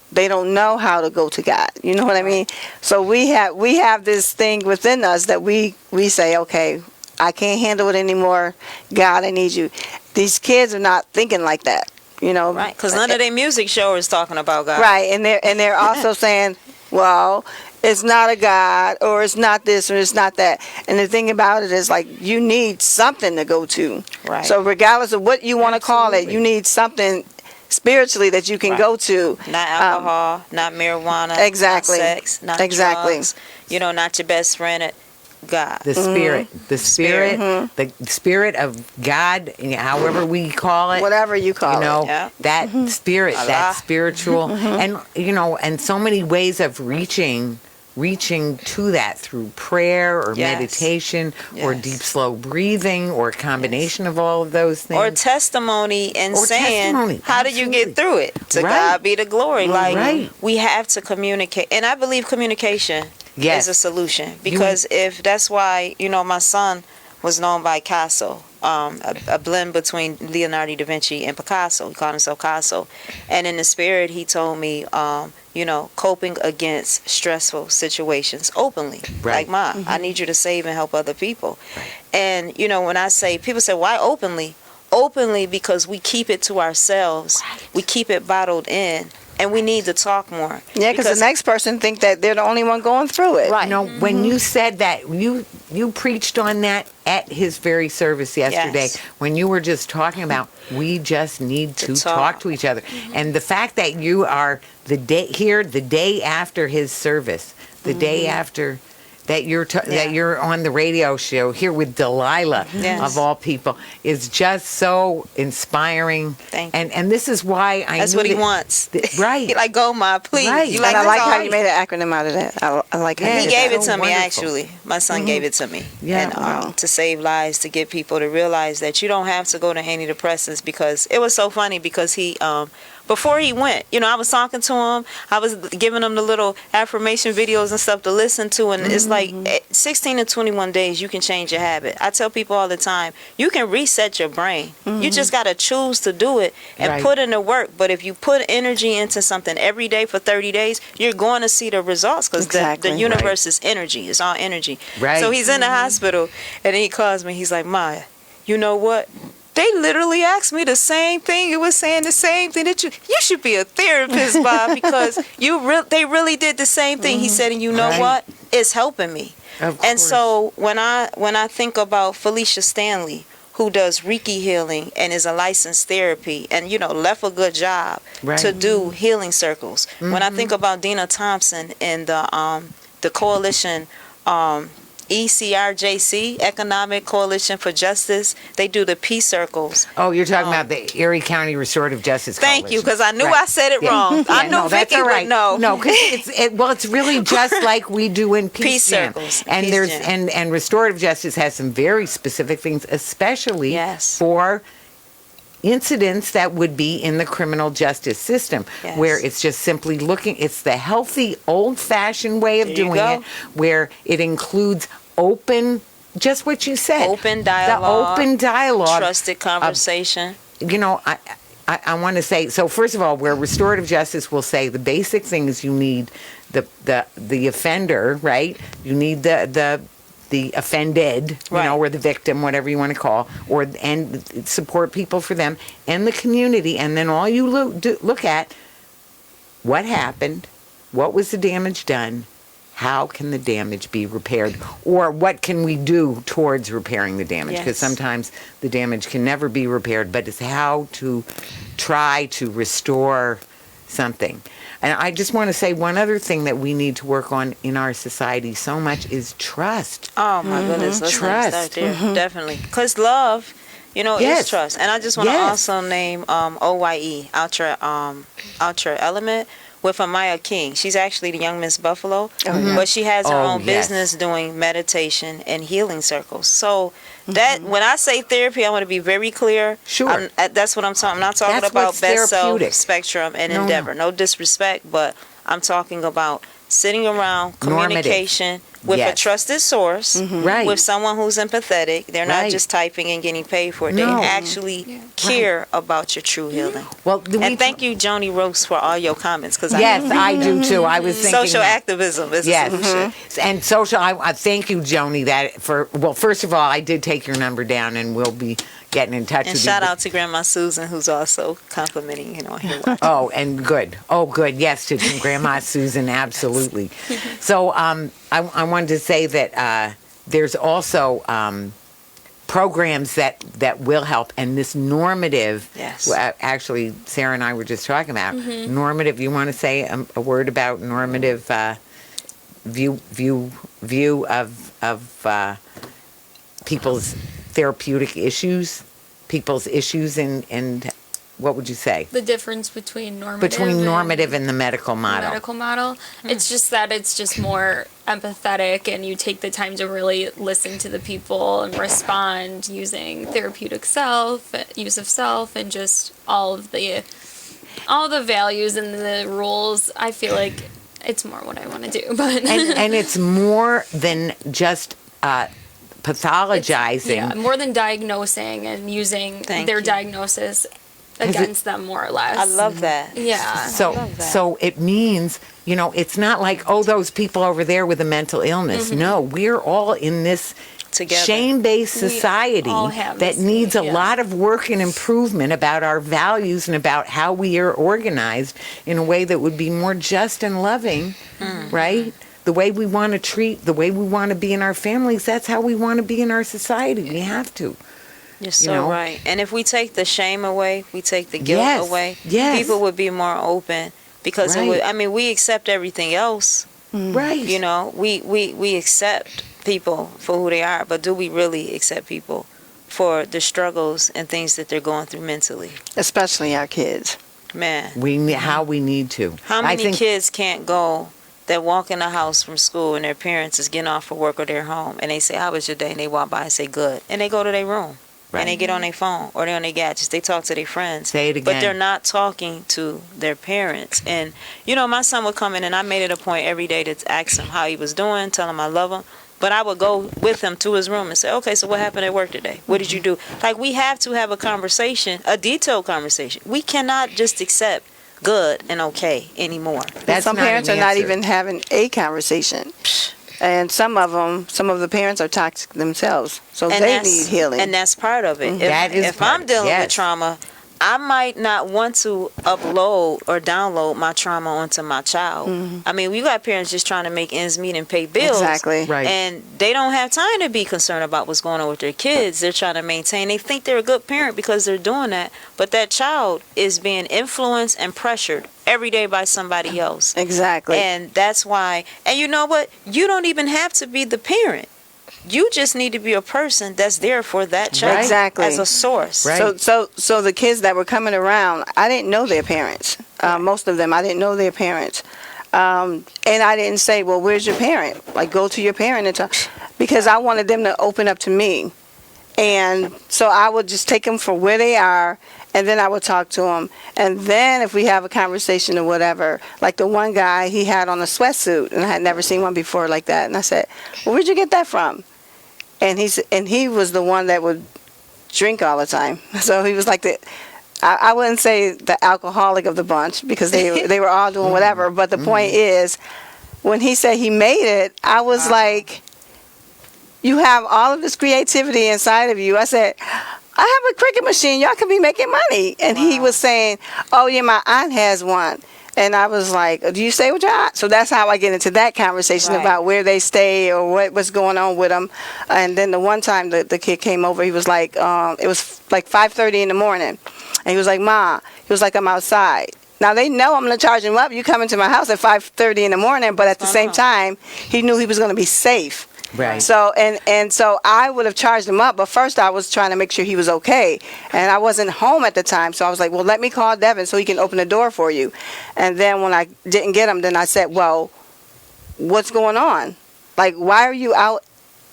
know how to go to God. You know what I mean? So we have this thing within us that we say, okay, I can't handle it anymore. God, I need you. These kids are not thinking like that. Right. Because none of their music show is talking about God. Right, and they're also saying, well, it's not a God, or it's not this, or it's not that. And the thing about it is, like, you need something to go to. Right. So regardless of what you want to call it, Absolutely. you need something spiritually that you can Right. go to. Not alcohol, not marijuana, Exactly. not sex, not Exactly. drugs. Not your best friend. God. The spirit. The spirit. The spirit of God, however we call it. Whatever you call it. Yeah. That spirit, that Allah. spiritual, and and so many ways of reaching to that through prayer or Yes. meditation or Yes. deep slow breathing or a combination of all of those things. Or testimony and Or saying, testimony, how did you absolutely. get through it? To Right. God be the glory. Like, Right. we have to communicate. And I believe communication Yes. is a solution. Because if that's why, my son was known by Picasso, a blend between Leonardo da Vinci and Picasso. He called himself Picasso. And in the spirit, he told me, coping against stressful situations openly. Right. Like, Ma, I need you to save and help other people. And, when I say, people say, why openly? Openly because we keep it to ourselves. We keep it bottled in. And we need to talk more. Yeah, because the next person think that they're the only one going through it. Right. When you said that, you preached on that at his very service yesterday, Yes. when you were just talking about we just need to talk talk. to each other. And the fact that you are the day after his service, the day after that you're on the radio show here with Dalilah, Yes. of all people, is just so inspiring. Thank you. And this is why That's what he wants. Right. He like, go, Ma, please. Right. You And And I like this how all? you made an acronym out of that. I like how Yeah, you He did gave that. it to me, wonderful. actually. My son gave it to me. Yeah. And, Wow. to save lives, to get people to realize that you don't have to go to antidepressants, because it was so funny because he, before he went, I was talking to him. I was giving him the little affirmation videos and stuff to listen to. And it's like 16 to 21 days, you can change your habit. I tell people all the time, you can reset your brain. You just got to choose to do it and Right. put in the work. But if you put energy into something every day for 30 days, you're going to see the results, because Exactly. the universe is energy. It's all energy. Right. So he's in the hospital, and he calls me. He's like, "Ma, you know what? They literally asked me the same thing. It was saying the same thing that you should be a therapist, Bob, because they really did the same thing." He said, "And you know Right. what? It's helping me." Of And course. so when I think about Felicia Stanley, who does Reiki healing and is a licensed therapy, and left a good job Right. to do healing circles. When I think about Dina Thompson and the coalition, ECRJC, Economic Coalition for Justice, they do the peace circles. Oh, you're talking about the Erie County Restorative Justice Thank you, Coalition. because I knew Right. I said it Yeah. wrong. I Yeah, knew no, that's Vicki all right. would know. No, because it's really just like we do in Peace Peace Jam. circles. And Peace there's Jam. and Restorative Justice has some very specific things, especially Yes. for incidents that would be in the criminal justice system, Yes. where it's just simply it's the healthy, old-fashioned way of There you doing go. it, where it includes open, just what you said. Open dialogue. The open dialogue. Trusted conversation. I want to say, so first of all, where restorative justice will say the basic things you need, the offender, right? You need the offended, Right. or the victim, whatever you want to call, and support people for them, and the community, and then all you look at, what happened, what was the damage done, how can the damage be repaired, or what can we do towards repairing the damage? Because Yes. sometimes the damage can never be repaired, but it's how to try to restore something. And I just want to say one other thing that we need to work on in our society so much is trust. Oh my goodness, let's not Trust. start there. Definitely, because love, Yes. is trust. And I just want to Yes. also name OYE, Ultra Element, with Amaya King. She's actually the Young Miss Buffalo, but she has her Oh, own yes. business doing meditation and healing circles. So that when I say therapy, I want to be very clear. Sure. That's what I'm talking. I'm not talking That's about what's best self, therapeutic. spectrum, and No, no. endeavor. No disrespect, but I'm talking about sitting around Normative. communication with a Yes. trusted source, Right. with someone who's empathetic. They're not Right. just typing and getting paid for it. No. They actually care about your true healing. Well, And thank you, Joni Rose, for all your comments. Because Yes, I do too. I was thinking social that. activism is Yes, a solution. and social. I thank you, Joni. First of all, I did take your number down, and we'll be getting in touch And with shout you. out to Grandma Susan, who's also complimenting, here watching. Oh, and good. Oh, good. Yes, to Grandma Susan, absolutely. So, I wanted to say that there's also programs that will help, and this normative. Yes. Actually, Sarah and I were just talking about normative. You want to say a word about normative view of people's therapeutic issues, people's issues, and what would you say? The difference between normative And the medical and model. medical model. It's just that it's just more empathetic, and you take the time to really listen to the people and respond using therapeutic use of self, and just all the values and the rules. I feel like it's more what I want to do, but and it's more than just pathologizing. yeah, more than diagnosing and using Thank their you. diagnosis against them, more or less. I love that. Yeah. So it means, it's not like, oh, those people over there with a mental illness. No, we're all in this Together. shame-based society all have that this, needs a yeah. lot of work and improvement about our values and about how we are organized in a way that would be more just and loving, right? The way we want to treat, the way we want to be in our families, that's how we want to be in our society. We have to. You're so right. And if we take the shame away, we take the guilt Yes, away, yes. people would be more open, because Right. we accept everything else, Right. You know, we accept people for who they are, but do we really accept people for the struggles and things that they're going through mentally? Especially our kids. Man, How we need to. how I many think kids can't go that walk in the house from school and their parents is getting off for work or they're home and they say, "How was your day?" and they walk by and say, "Good," and they go to their room. And they Right. get on their phone or they're on their gadgets. They talk to their friends. Say it But again. they're not talking to their parents. And, you know, my son would come in and I made it a point every day to ask him how he was doing, tell him I love him. But I would go with him to his room and say, "Okay, so what happened at work today? What did you do?" Like, we have to have a conversation, a detailed conversation. We cannot just accept good and okay anymore. That's Some not an parents are not answer. even having a conversation. And some of the parents are toxic themselves. So And they that's- need healing. And that's part of it. That is if part- I'm dealing yes. with trauma, I might not want to upload or download my trauma onto my child. I mean, we got parents just trying to make ends meet and pay bills. Exactly. Right. And they don't have time to be concerned about what's going on with their kids. They're trying to maintain. They think they're a good parent because they're doing that. But that child is being influenced and pressured every day by somebody else. Exactly. And that's why, and you know what? You don't even have to be the parent. You just need to be a person that's there for that child Exactly. as a source. Right. So the kids that were coming around, I didn't know their parents. Most of them, I didn't know their parents. And I didn't say, "Well, where's your parent?" Like, go to your parent and talk, because I wanted them to open up to me. And so I would just take them for where they are, and then I would talk to them. And then if we have a conversation or whatever, like the one guy, he had on a sweatsuit, and I had never seen one before like that. And I said, "Well, where'd you get that from?" And he was the one that would drink all the time. So he was like I wouldn't say the alcoholic of the bunch, because they were all doing whatever. But the point is, when he said he made it, I was like, "You have all of this creativity inside of you." I said, "I have a Cricut machine. Y'all could be making money." And he was saying, "Oh yeah, my aunt has one." And I was like, "Do you stay with your aunt?" So that's how I get into that conversation Right. about where they stay or what's going on with them. And then the one time the kid came over, he was like, it was like 5:30 in the morning. And he was like, "Ma," he was like, "I'm outside." Now they know I'm going to charge him up. You come into my house at 5:30 in the morning, but at the same time, he knew he was going to be safe. Right. So and so I would have charged him up, but first I was trying to make sure he was okay, and I wasn't home at the time, so I was like, "Well, let me call Devin so he can open the door for you." And then when I didn't get him, then I said, "Well, what's going on? Like, why are you out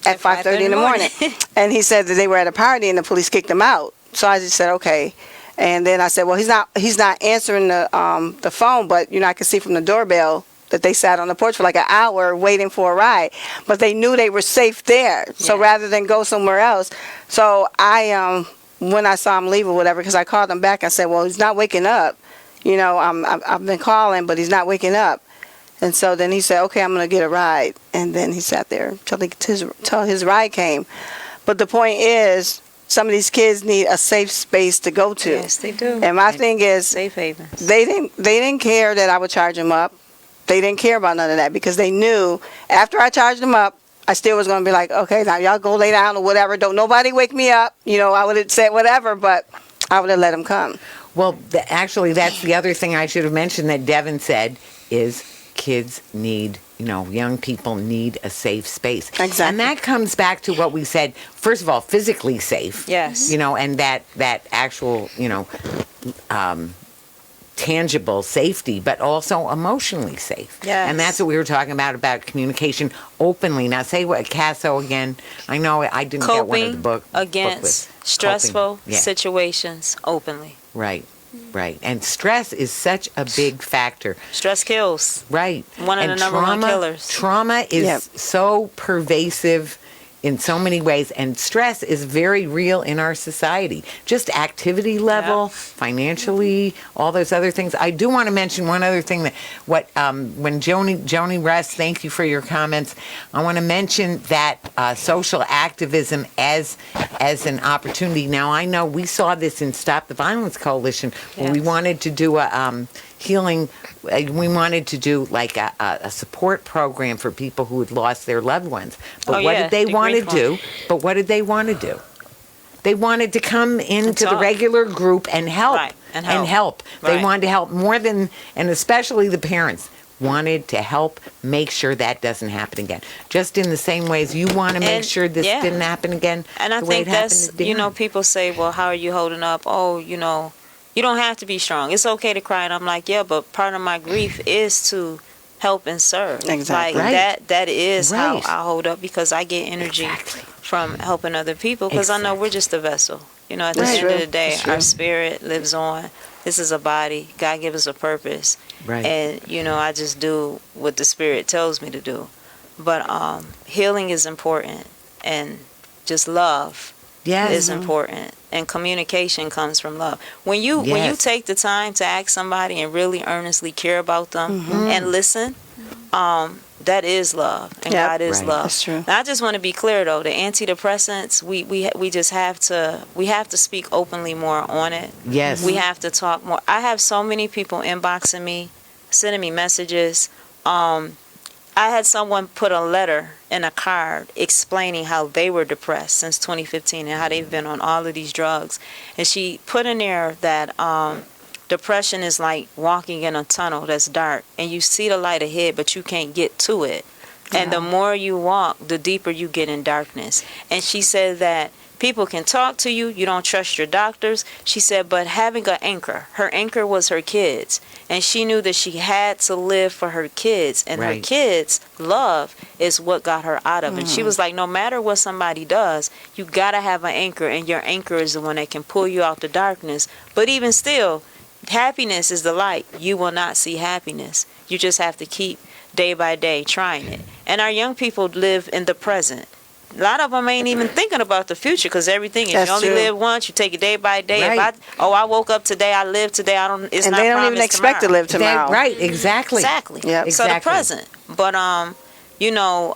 at 5:30 in the morning?" And he said that they were at a party and the police kicked him out. So I just said, "Okay." And then I said, "Well, he's not answering the phone, but you know, I could see from the doorbell that they sat on the porch for like an hour waiting for a ride, but they knew they were safe there. So rather than go somewhere else, so I when I saw him leave or whatever, because I called him back, I said, "Well, he's not waking up. You know, I've been calling, but he's not waking up." And so then he said, "Okay, I'm gonna get a ride." And then he sat there till his ride came. But the point is, some of these kids need a safe space to go to. Yes, they do. And my thing is, Safe havens. they didn't care that I would charge them up. They didn't care about none of that, because they knew after I charged them up, I still was going to be like, "Okay, now y'all go lay down or whatever. Don't nobody wake me up." You know, I would have said whatever, but I would have let them come. Well, actually, that's the other thing I should have mentioned that Devin said is kids need, young people need a safe space. Exactly. And that comes back to what we said, first of all, physically safe. Yes. And that actual, tangible safety, but also emotionally safe. Yes. And that's what we were talking about communication openly. Now, say what, Casso again. I know I didn't get one of the Coping against booklets. stressful Coping, yeah. situations openly. Right. And stress is such a big factor. Stress kills. Right. One of the number one killers. Trauma is Yep. so pervasive in so many ways, and stress is very real in our society. Just activity level, financially, all those other things. I do want to mention one other thing that when Joni Russ, thank you for your comments. I want to mention that social activism as an opportunity. Now, I know we saw this in Stop the Violence Coalition, where we Yes. wanted to do a healing. We wanted to do like a support program for people who had lost their loved ones. But Oh, what yeah, did they the want to grief do? one. But what did they want to do? They wanted to come into the talk. regular group and help. Right, and help. They Right. wanted to help more than, and especially the parents. wanted to help make sure that doesn't happen again. Just in the same way as you want to make And- sure this yeah. didn't happen again. And I the way think it happened that's, to you know, Darren. people say, well, how are you holding up? Oh, you know, you don't have to be strong. It's okay to cry. And I'm like, yeah, but part of my grief is to help and serve. Exactly. Like Right. that is how Right. I hold up, because I get energy from helping other people, because I know we're just a vessel. You know, at the That's end of true. the day, That's our true. spirit lives on. This is a body. God gave us a purpose. Right. And, you know, I just do what the spirit tells me to do. But healing is important, and just love Yes. is important, and communication comes from love. When you Yes. take the time to ask somebody and really earnestly care about them and listen, that is love, and Yep. God is Right. love. That's true. Now, I just want to be clear though, the antidepressants, we just have to speak openly more on it. Yes. We have to talk more. I have so many people inboxing me, sending me messages. I had someone put a letter in a card explaining how they were depressed since 2015 and how they've been on all of these drugs. And she put in there that depression is like walking in a tunnel that's dark, and you see the light ahead, but you can't get to it. And the more you walk, the deeper you get in darkness. And she said that people can talk to you, you don't trust your doctors. She said, but having an anchor, her anchor was her kids. And she knew that she had to live for her kids. And her Right. kids' love is what got her out of it. She was like, no matter what somebody does, you got to have an anchor. And your anchor is the one that can pull you out the darkness. But even still, happiness is the light. You will not see happiness. You just have to keep day by day trying it. And our young people live in the present. A lot of them ain't even thinking about the future, because everything is That's you only true. live once. You take it day by day. Right. I woke up today, I live today. It's And not they don't even promised expect to tomorrow. live tomorrow. Right, exactly. Exactly. Yep. So the Exactly. present. But you know,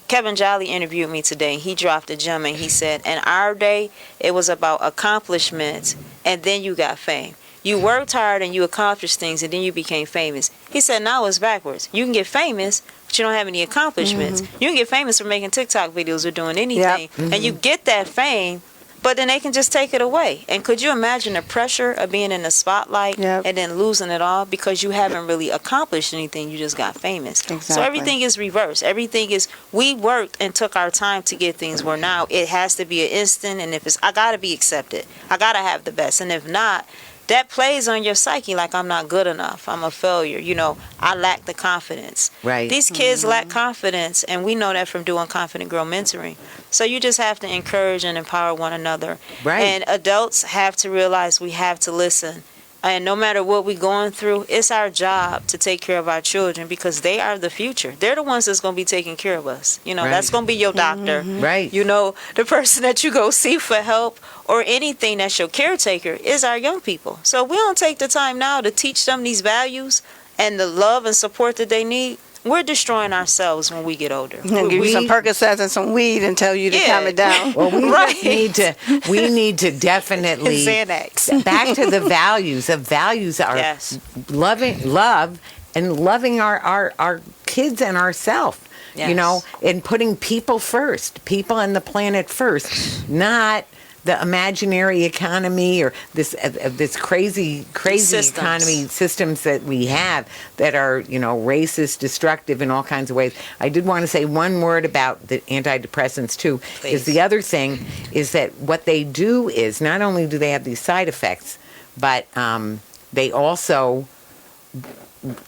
Kevin Jolly interviewed me today. He dropped a gem, and he said, in our day, it was about accomplishments, and then you got fame. You worked hard and you accomplished things, and then you became famous. He said, now it's backwards. You can get famous, but you don't have any accomplishments. You can get famous for making TikTok videos or doing anything, and you get that fame, but then they can just take it away. And could you imagine the pressure of being in the spotlight Yep. and then losing it all because you haven't really accomplished anything, you just got famous. So Exactly. everything is reversed. Everything is, we worked and took our time to get things where now it has to be an instant, and if it's, I gotta be accepted. I gotta have the best. And if not, that plays on your psyche, like I'm not good enough, I'm a failure, you know, I lack the confidence. Right. These kids lack confidence, and we know that from doing Confident Girl mentoring. So you just have to encourage and empower one another. Right. And adults have to realize we have to listen. And no matter what we're going through, it's our job to take care of our children, because they are the future. They're the ones that's going to be taking care of us. You know, Right. that's going to be your doctor. Right. You know, the person that you go see for help or anything that's your caretaker is our young people. So if we don't take the time now to teach them these values and the love and support that they need, we're destroying ourselves when we get older. And give you some Percocets and some weed and tell you to Yeah. calm it down. Well, we Right. just need to definitely Xanax. back to the values. The values are Yes. love and loving our kids and ourselves. You Yes. know, and putting people first, people and the planet first, not the imaginary economy or this crazy Systems. economy systems that we have that are, you know, racist, destructive in all kinds of ways. I did want to say one word about the antidepressants too. Please. Is the other thing is that what they do is not only do they have these side effects, but they also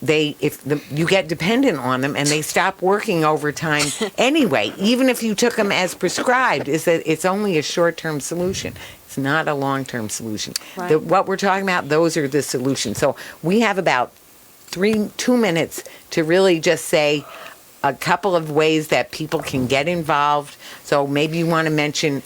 you get dependent on them and they stop working over time anyway, even if you took them as prescribed, is that it's only a short-term solution. It's not a long-term solution. Right. What we're talking about, those are the solutions. So we have about 2 minutes to really just say a couple of ways that people can get involved. So maybe you want to mention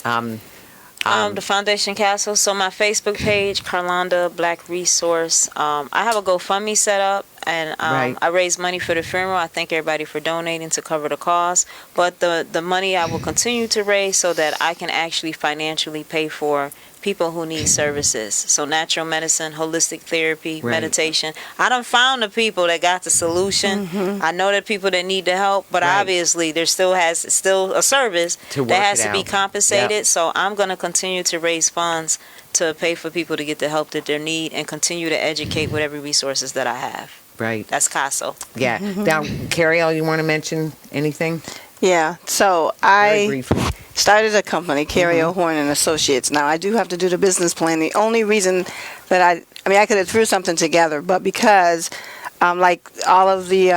The Foundation Castle. So my Facebook page, Carlanda Black Resource. I have a GoFundMe set up, and Right. I raise money for the funeral. I thank everybody for donating to cover the cost. But the money I will continue to raise so that I can actually financially pay for people who need services. So natural medicine, holistic therapy, Right. meditation. I done found the people that got the solution. I know that people that need the help, but Right. obviously there still a service To work that has it to be out. compensated. Yep. So I'm going to continue to raise funds to pay for people to get the help that they need and continue to educate with every resources that I have. Right. That's CASO. Yeah. Now, Cariol, you want to mention anything? Yeah. So Very I briefly. started a company, Cariol Horne and Associates. Now I do have to do the business plan. The only reason that I mean, I could have threw something together, but because like all of the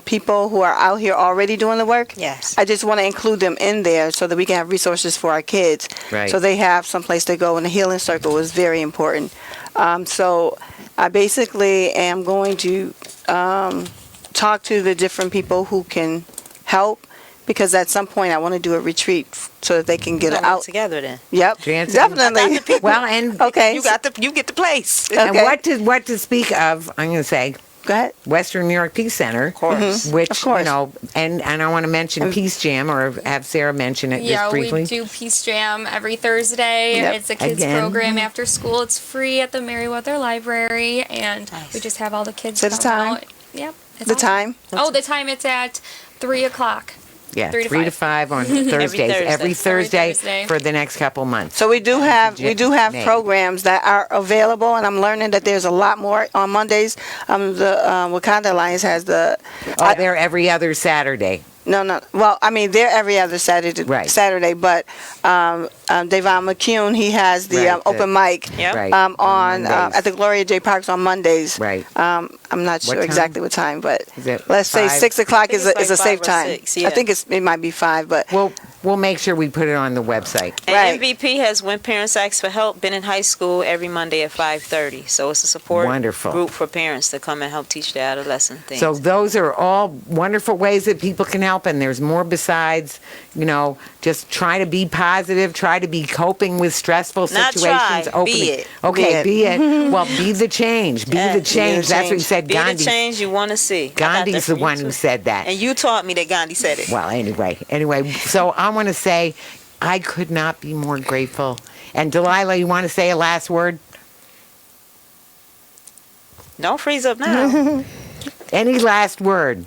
people who are out here already doing the work, Yes. I just want to include them in there so that we can have resources for our kids. Right. So they have some place to go, and the healing circle is very important. So I basically am going to talk to the different people who can help, because at some point I want to do a retreat so that they can get We're it gonna work out. together then. Yep, Jansen? definitely. Well, and Okay. You get the place. and Okay. what to speak of? I'm going to say Go ahead. Western New York Peace Center, Of course. which Of course. you know, and I want to mention Peace Jam, or have Sarah mention it Yeah, just briefly. we do Peace Jam every Thursday. Yep. It's a kids Again. program after school. It's free at the Meriwether Library, and Nice. we just have all the kids Say the come time. out. Yep. it's The awesome. time? Oh, the time, it's at 3 o'clock. Yeah, 3 to 3 to 5 on Thursdays, Thursday. every Thursday Thursday. for the next couple months. So we do have May. programs that are available, and I'm learning that there's a lot more on Mondays. The Wakanda Alliance has the Oh, they're every other Saturday. no. Well, I mean they're every other Saturday. Right. Saturday, but Davon McCune, he has the Right, open mic Yep. Right. on Mondays. at the Gloria J Parks on Mondays. Right. I'm not sure time? exactly what time, but Is it let's say 5? 6 o'clock I think is a it's like safe 5 or time. 6, yeah. I think it might be 5, but We'll make sure we put it on the website. And Right. MVP has When Parents Ask for Help been in high school every Monday at 5:30. So it's a support Wonderful. group for parents to come and help teach their adolescent things. So those are all wonderful ways that people can help, and there's more besides, you know, just try to be positive, try to be coping with stressful Not situations. try, be it. Okay, Be be it. Well, be the change. Be Yeah, the be the change. That's what he change. said. Be Gandhi. the change you want to see. I got that Gandhi's the from you one too. who said that. And you taught me that Gandhi said it. Well, anyway, so I want to say I could not be more grateful. And Dalilah, you want to say a last word? Don't freeze up now. Any last word?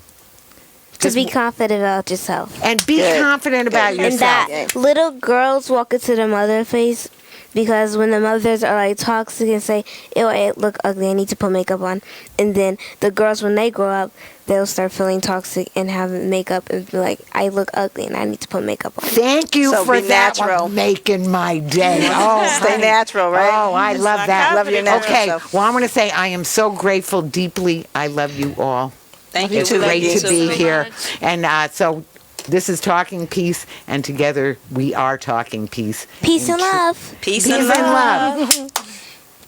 To be confident about yourself. And be Good. confident about Good. And yourself. that little girls walk into the mother face, because when the mothers are like toxic and say, ew, I look ugly, I need to put makeup on. And then the girls, when they grow up, they'll start feeling toxic and have makeup and be like, I look ugly and I need to put makeup on. Thank you So for be that natural. one, making my day. Oh, stay honey. natural, right? Oh, I love not that. Love your natural Okay, self. well, I want to say I am so grateful deeply. I love you all. Thank You you. too, We love Great you to too. be so here. much. And so this is Talking Peace, and together we are Talking Peace. Peace and love. Peace, Peace and love. and love.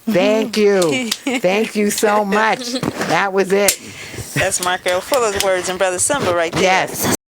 Thank you. Thank you so much. That was it. That's Marco full of words and Brother Simba right there. Yes.